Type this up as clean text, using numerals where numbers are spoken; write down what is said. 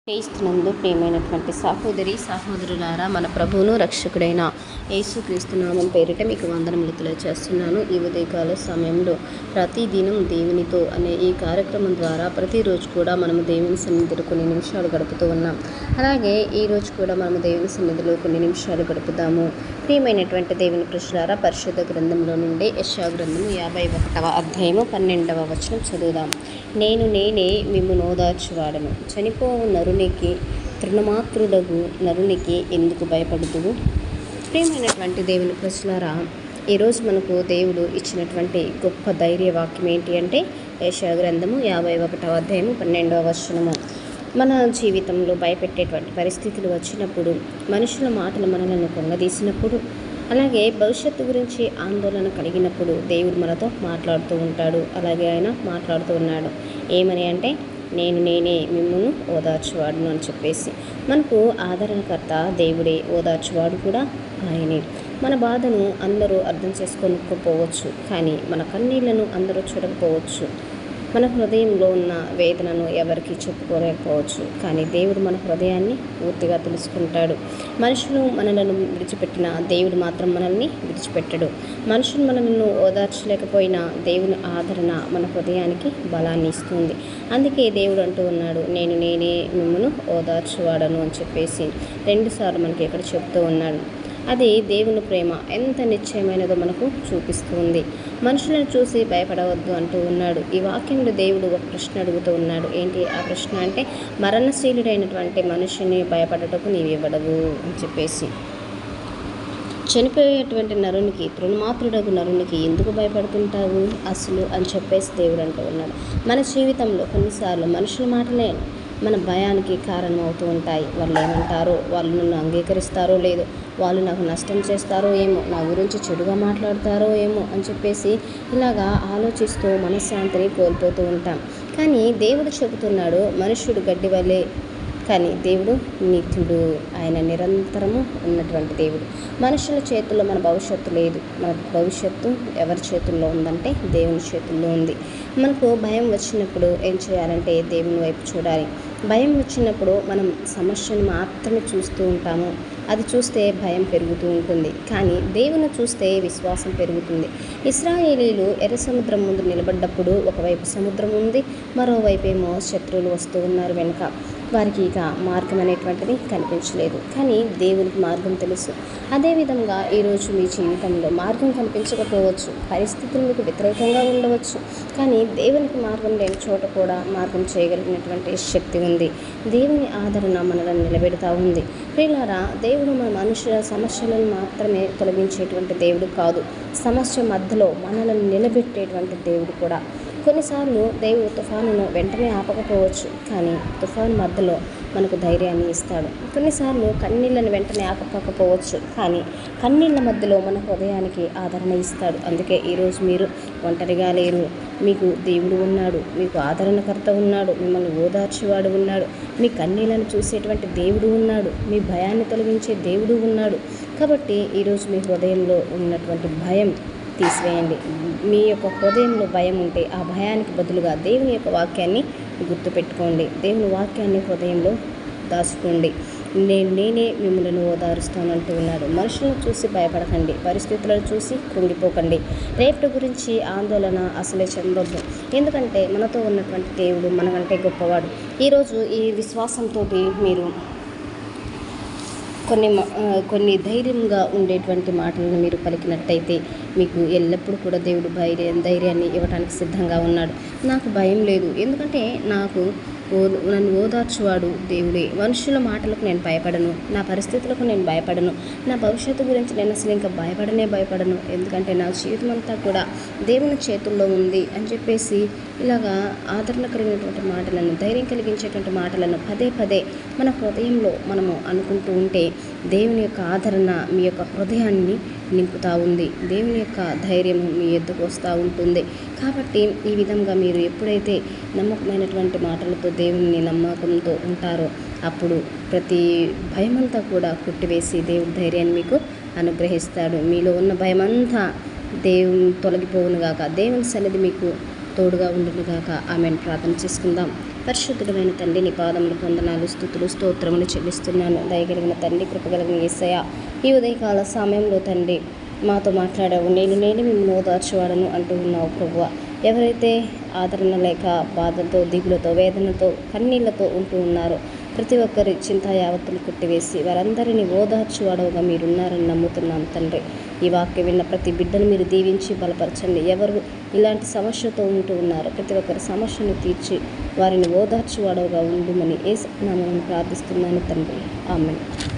క్రీస్తునందు ప్రియమైనటువంటి సహోదరులారా, మన ప్రభువును రక్షకుడైన యేసుక్రీస్తు నామం పేరిట మీకు వందనములు తెలియజేస్తున్నాను. ఈ ఉదయకాల సమయంలో ప్రతిదినం దేవునితో అనే ఈ కార్యక్రమం ద్వారా ప్రతిరోజు కూడా మనము దేవుని సన్నిధిలో కొన్ని నిమిషాలు గడుపుతూ ఉన్నాం. అలాగే ఈరోజు కూడా మనము దేవుని సన్నిధిలో కొన్ని నిమిషాలు గడుపుదాము. ప్రియమైనటువంటి దేవుని ప్రజలారా, పరిశుద్ధ గ్రంథంలో నుండి యెషయా గ్రంథము 51వ అధ్యాయము 12వ వచనం చదువుదాం. నేనే మిమ్ము ఓదార్చువాడను, చనిపోవు నరునికి తృణమాత్రుడగు నరునికి ఎందుకు భయపడుదువు? ప్రియమైనటువంటి దేవుని ప్రజలారా, ఈరోజు మనకు దేవుడు ఇచ్చినటువంటి గొప్ప ధైర్య వాక్యం ఏంటి అంటే యెషయా గ్రంథము 51వ అధ్యాయము 12వ వచనము. మన జీవితంలో భయపెట్టేటువంటి పరిస్థితులు వచ్చినప్పుడు, మనుషుల మాటలు మనలను కొంగదీసినప్పుడు, అలాగే భవిష్యత్తు గురించి ఆందోళన కలిగినప్పుడు దేవుడు మనతో మాట్లాడుతూ ఉంటాడు. అలాగే ఆయన మాట్లాడుతూ ఉన్నాడు. ఏమని అంటే, నేనే మిమ్మును ఓదార్చువాడును అని చెప్పేసి. మనకు ఆదరణకర్త దేవుడే, ఓదార్చువాడు కూడా ఆయనే. మన బాధను అందరూ అర్థం చేసుకోకపోవచ్చు, కానీ మన కన్నీళ్లను అందరూ చూడకపోవచ్చు. మన హృదయంలో ఉన్న వేదనను ఎవరికి చెప్పుకోలేకపోవచ్చు, కానీ దేవుడు మన హృదయాన్ని పూర్తిగా తెలుసుకుంటాడు. మనుషులు మనలను విడిచిపెట్టినా దేవుడు మాత్రం మనల్ని విడిచిపెట్టడు. మనుషులు మనల్ని ఓదార్చలేకపోయినా దేవుని ఆదరణ మన హృదయానికి బలాన్ని ఇస్తుంది. అందుకే దేవుడు అంటూ ఉన్నాడు, నేనే మిమ్మల్ని ఓదార్చువాడను అని చెప్పేసి 2 సార్లు మనకి ఇక్కడ చెప్తూ ఉన్నాడు. అది దేవుని ప్రేమ ఎంత నిశ్చయమైనదో మనకు చూపిస్తుంది. మనుషులను చూసి భయపడవద్దు అంటూ ఉన్నాడు. ఈ వాక్యంలో దేవుడు ఒక ప్రశ్న అడుగుతూ ఉన్నాడు. ఏంటి ఆ ప్రశ్న అంటే, మరణశీలుడైనటువంటి మనిషిని భయపడటకు నీవివ్వడవు అని చెప్పేసి. చనిపోయేటువంటి నరునికి, తృణమాత్రుడగు నరునికి ఎందుకు భయపడుతుంటావు అసలు అని చెప్పేసి దేవుడు అంటూ ఉన్నాడు. మన జీవితంలో కొన్నిసార్లు మనుషుల మాటలే మన భయానికి కారణం అవుతూ ఉంటాయి. వాళ్ళు ఏమంటారో, వాళ్ళు నన్ను అంగీకరిస్తారో లేదో, వాళ్ళు నాకు నష్టం చేస్తారో ఏమో, నా గురించి చెడుగా మాట్లాడతారో ఏమో అని చెప్పేసి ఇలాగా ఆలోచిస్తూ మనశ్శాంతిని కోల్పోతూ ఉంటాం. కానీ దేవుడు చెబుతున్నాడు, మనుష్యుడు గడ్డి వలె, కానీ దేవుడు నిత్యుడు. ఆయన నిరంతరము ఉన్నటువంటి దేవుడు. మనుషుల చేతుల్లో మన భవిష్యత్తు లేదు. మన భవిష్యత్తు ఎవరి చేతుల్లో ఉందంటే దేవుని చేతుల్లో ఉంది. మనకు భయం వచ్చినప్పుడు ఏం చేయాలంటే దేవుని వైపు చూడాలి. భయం వచ్చినప్పుడు మనం సమస్యను మాత్రమే చూస్తూ ఉంటాము. అది చూస్తే భయం పెరుగుతూ ఉంటుంది, కానీ దేవుని చూస్తే విశ్వాసం పెరుగుతుంది. ఇశ్రాయేలీలు ఎర్ర సముద్రం ముందు నిలబడ్డప్పుడు ఒకవైపు సముద్రం ఉంది, మరోవైపు ఏమో శత్రువులు వస్తూ ఉన్నారు వెనుక. వారికి ఇక మార్గం అనేటువంటిది కనిపించలేదు, కానీ దేవునికి మార్గం తెలుసు. అదేవిధంగా ఈరోజు మీ జీవితంలో మార్గం కనిపించకపోవచ్చు, పరిస్థితులు మీకు వ్యతిరేకంగా ఉండవచ్చు, కానీ దేవునికి మార్గం లేని చోట కూడా మార్గం చేయగలిగినటువంటి శక్తి ఉంది. దేవుని ఆదరణ మనలను నిలబెడతా ఉంది. ప్రియులారా, దేవుడు మన మనుషుల సమస్యలను మాత్రమే తొలగించేటువంటి దేవుడు కాదు, సమస్య మధ్యలో మనలను నిలబెట్టేటువంటి దేవుడు కూడా. కొన్నిసార్లు దేవుడు తుఫానును వెంటనే ఆపకపోవచ్చు, కానీ తుఫాను మధ్యలో మనకు ధైర్యాన్ని ఇస్తాడు. కొన్నిసార్లు కన్నీళ్ళను వెంటనే ఆపకపోవచ్చు, కానీ కన్నీళ్ళ మధ్యలో మన హృదయానికి ఆదరణ ఇస్తాడు. అందుకే ఈరోజు మీరు ఒంటరిగా లేరు. మీకు దేవుడు ఉన్నాడు, మీకు ఆదరణకర్త ఉన్నాడు, మిమ్మల్ని ఓదార్చేవాడు ఉన్నాడు, మీ కన్నీళ్ళను చూసేటువంటి దేవుడు ఉన్నాడు, మీ భయాన్ని తొలగించే దేవుడు ఉన్నాడు. కాబట్టి ఈరోజు మీ హృదయంలో ఉన్నటువంటి భయం తీసివేయండి. మీ యొక్క హృదయంలో భయం ఉంటే ఆ భయానికి బదులుగా దేవుని యొక్క వాక్యాన్ని గుర్తుపెట్టుకోండి. దేవుని వాక్యాన్ని హృదయంలో దాచుకోండి. నేనే మిమ్మల్ని ఓదారుస్తానంటూ ఉన్నాడు. మనుషులను చూసి భయపడకండి, పరిస్థితులను చూసి కృంగిపోకండి, రేపటి గురించి ఆందోళన అసలే చెందొద్దు. ఎందుకంటే మనతో ఉన్నటువంటి దేవుడు మనకంటే గొప్పవాడు. ఈరోజు ఈ విశ్వాసంతో మీరు కొన్ని ధైర్యంగా ఉండేటువంటి మాటలను మీరు పలికినట్టయితే మీకు ఎల్లప్పుడూ కూడా దేవుడు ధైర్యాన్ని ఇవ్వడానికి సిద్ధంగా ఉన్నాడు. నాకు భయం లేదు, ఎందుకంటే నన్ను ఓదార్చువాడు దేవుడే. మనుషుల మాటలకు నేను భయపడను, నా పరిస్థితులకు నేను భయపడను, నా భవిష్యత్తు గురించి నేను అసలు ఇంకా భయపడను, ఎందుకంటే నా జీవితం అంతా కూడా దేవుని చేతుల్లో ఉంది అని చెప్పేసి ఇలాగా ఆదరణ కలిగినటువంటి మాటలను, ధైర్యం కలిగించేటువంటి మాటలను పదే మన హృదయంలో మనము అనుకుంటూ ఉంటే దేవుని యొక్క ఆదరణ మీ యొక్క హృదయాన్ని నింపుతూ ఉంది. దేవుని యొక్క ధైర్యము మీ ఎద్దుకు వస్తూ ఉంటుంది. కాబట్టి ఈ విధంగా మీరు ఎప్పుడైతే నమ్మకమైనటువంటి మాటలతో దేవుని నమ్మకంతో ఉంటారో అప్పుడు ప్రతి భయమంతా కూడా కొట్టివేసి దేవుడి ధైర్యాన్ని మీకు అనుగ్రహిస్తాడు. మీలో ఉన్న భయమంతా దేవుని తొలగిపోవునుగాక. దేవుని సన్నిధి మీకు తోడుగా ఉండునుగాక. ఆమెను ప్రార్థన చేసుకుందాం. పరిశుద్ధమైన తండ్రి, నీ పాదములు వందనాలు, స్తుతులు, స్తోత్రములు చెల్లిస్తున్నాను. దయగలిగిన తండ్రి, కృపగలిగిన యేసయ్య, ఈ ఉదయకాల సమయంలో తండ్రి మాతో మాట్లాడావు. నేను మిమ్మల్ని ఓదార్చువాడను అంటూ ఉన్నావు ప్రభువా. ఎవరైతే ఆదరణ లేక బాధతో, దిగులతో, వేదనతో, కన్నీళ్లతో ఉంటూ ఉన్నారో ప్రతి ఒక్కరి చింత యావత్తులు కొట్టివేసి వారందరినీ ఓదార్చువాడవుగా మీరున్నారని నమ్ముతున్నాను తండ్రి. ఈ వాక్యం విన్న ప్రతి బిడ్డను మీరు దీవించి బలపరచండి. ఎవరు ఇలాంటి సమస్యతో ఉంటూ ఉన్నారో ప్రతి ఒక్కరి సమస్యను తీర్చి వారిని ఓదార్చువాడవుగా ఉండుమని యేసు నామమున ప్రార్థిస్తున్నాను తండ్రి. ఆమేన్.